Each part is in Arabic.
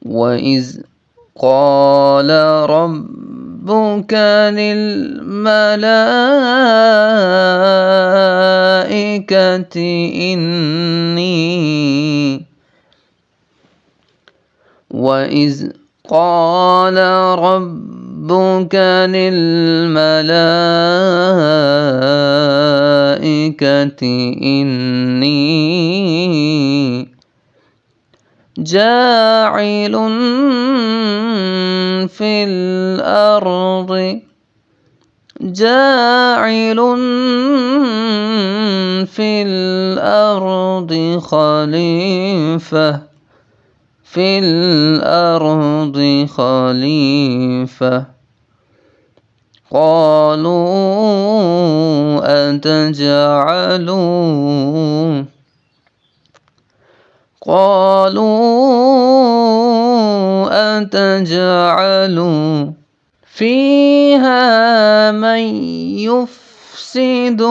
وإذ قال ربك للملائكة وإذ قال ربك للملائكة إني جاعل في الأرض خليفة قالوا أتجعل فيها من يفسد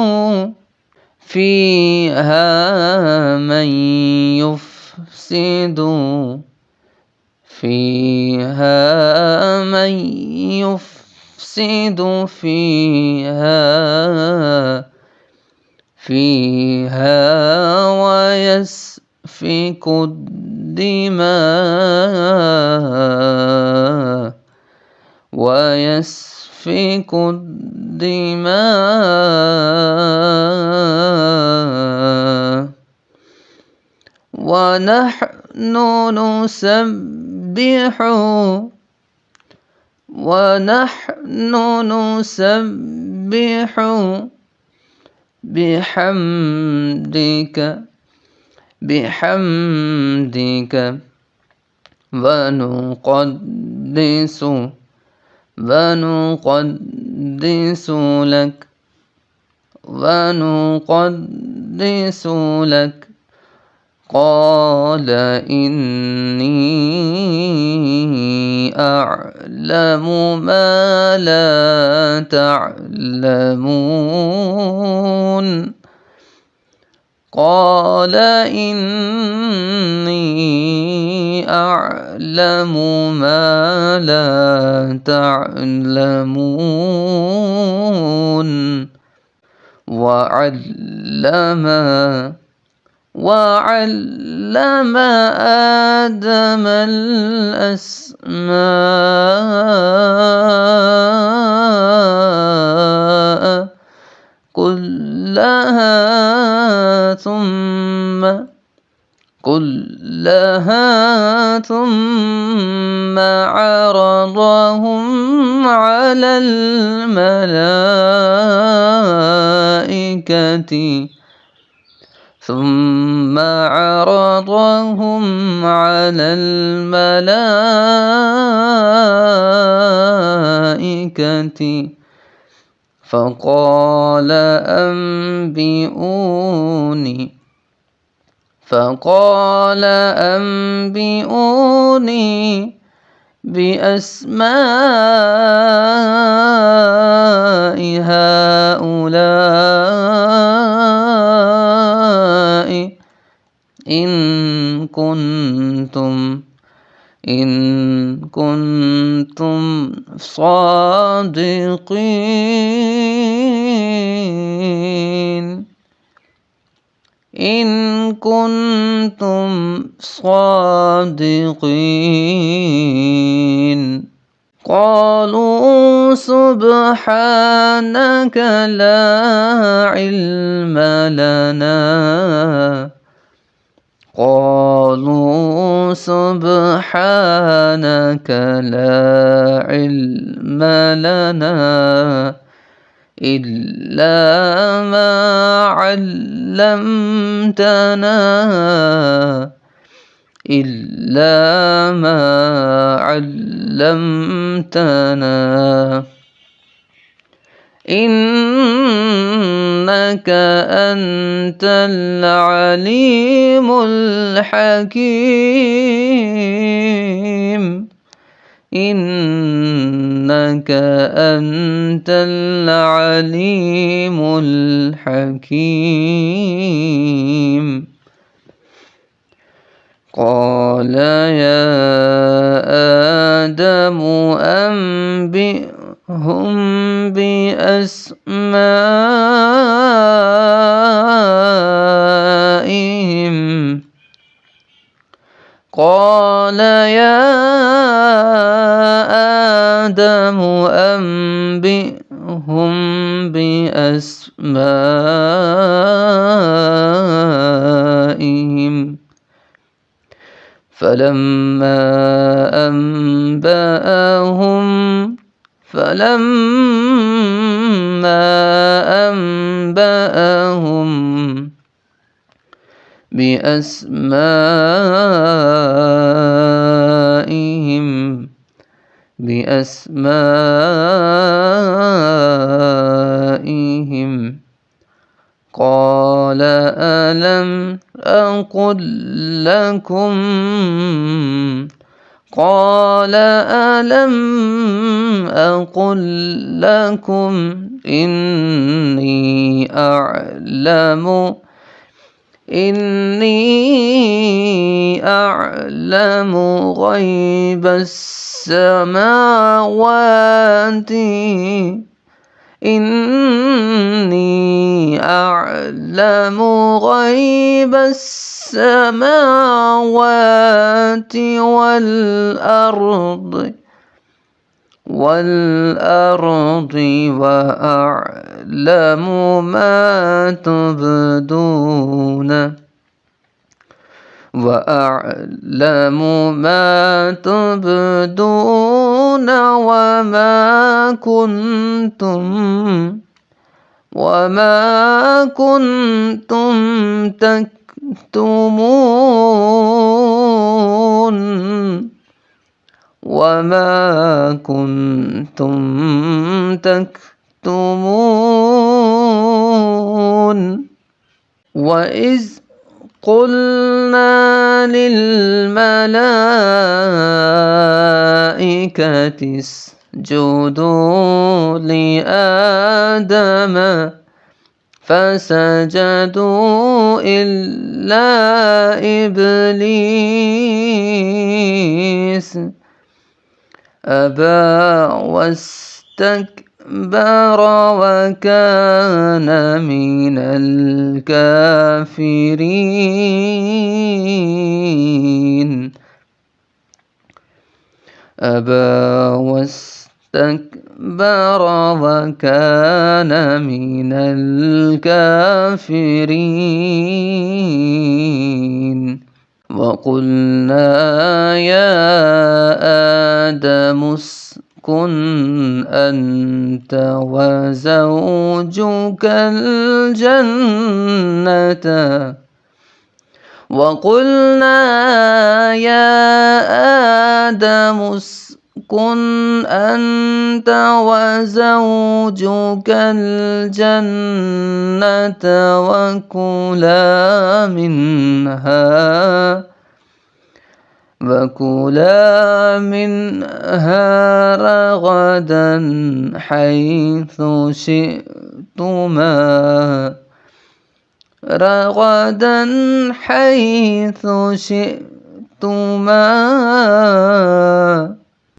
فيها ويسفك الدماء ونحن نسبح بحمدك ونقدس لك قال إني أعلم ما لا تعلمون وعلم آدم الأسماء كلها ثم عرضهم على الملائكة فقال أنبئوني بأسماء هؤلاء إن كنتم صادقين قالوا سبحانك لا علم لنا إلا ما علمتنا إنك أنت العليم الحكيم إنك أنت العليم الحكيم قال يا قال يا آدم أنبئهم بأسمائهم فلما أنبأهم بأسمائهم قال ألم أقل لكم إني أعلم غيب السماوات والأرض وأعلم ما تبدون وما كنتم تكتمون وإذ قلنا للملائكة اسجدوا لآدم فسجدوا إلا إبليس أبى واستكبر وكان من الكافرين وقلنا يا آدم اسكن أنت وزوجك الجنة وكلا منها رغدا حيث شئتما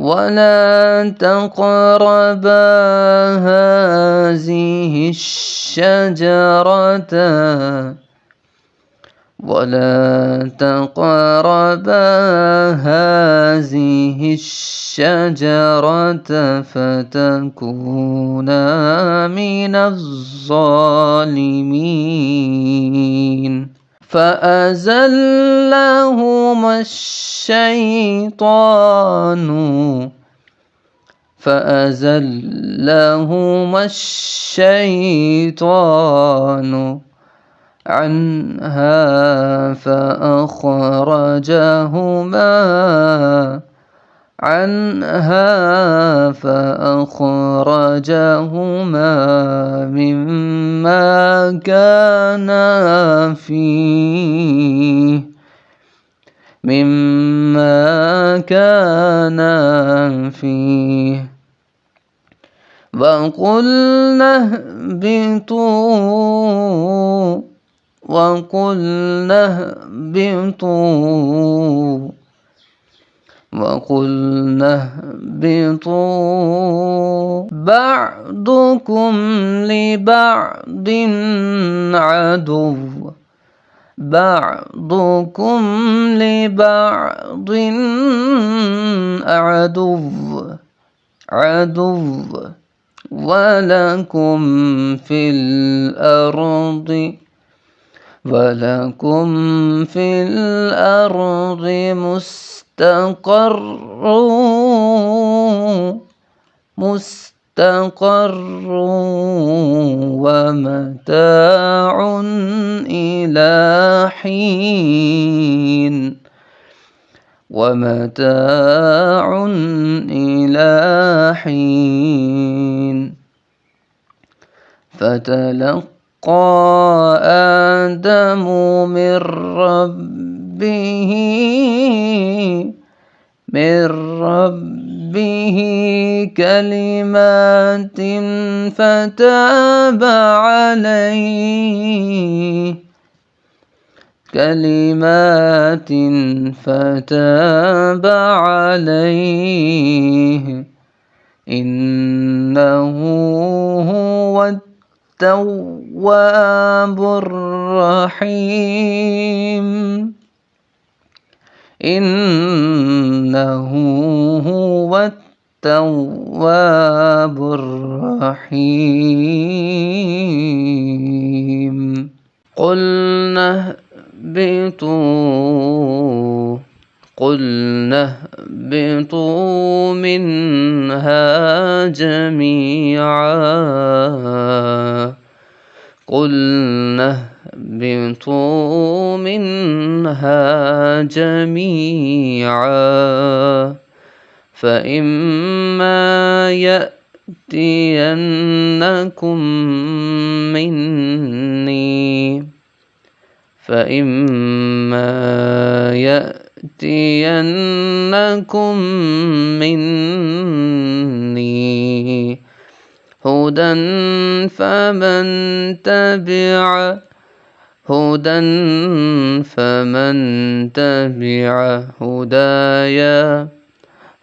ولا تقربا هذه الشجرة فتكونا من الظالمين فأزلهما الشيطان عنها فأخرجهما مما كانا فيه وقلنا اهبطوا بعضكم لبعض عدو بعضكم لبعض عدو ولكم في الأرض مستقر ومتاع إلى حين فتلقى آدم من ربه كلمات فتاب عليه إنه هو التواب الرحيم قلنا اهبطوا منها جميعا فإما يأتينكم مني هدى فمن تبع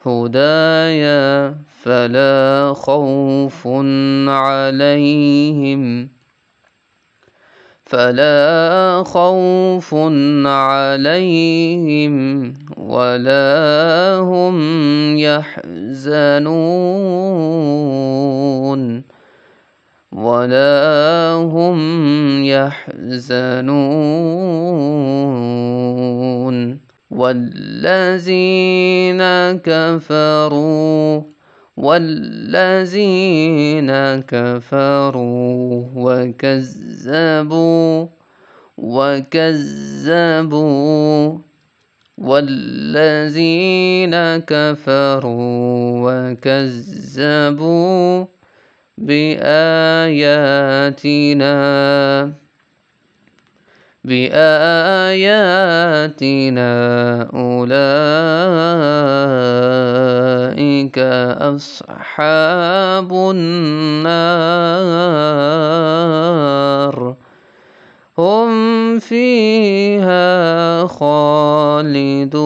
هدايا فلا خوف عليهم ولا هم يحزنون والذين كفروا وكذبوا بآياتنا أولئك أصحاب النار هم فيها خالدون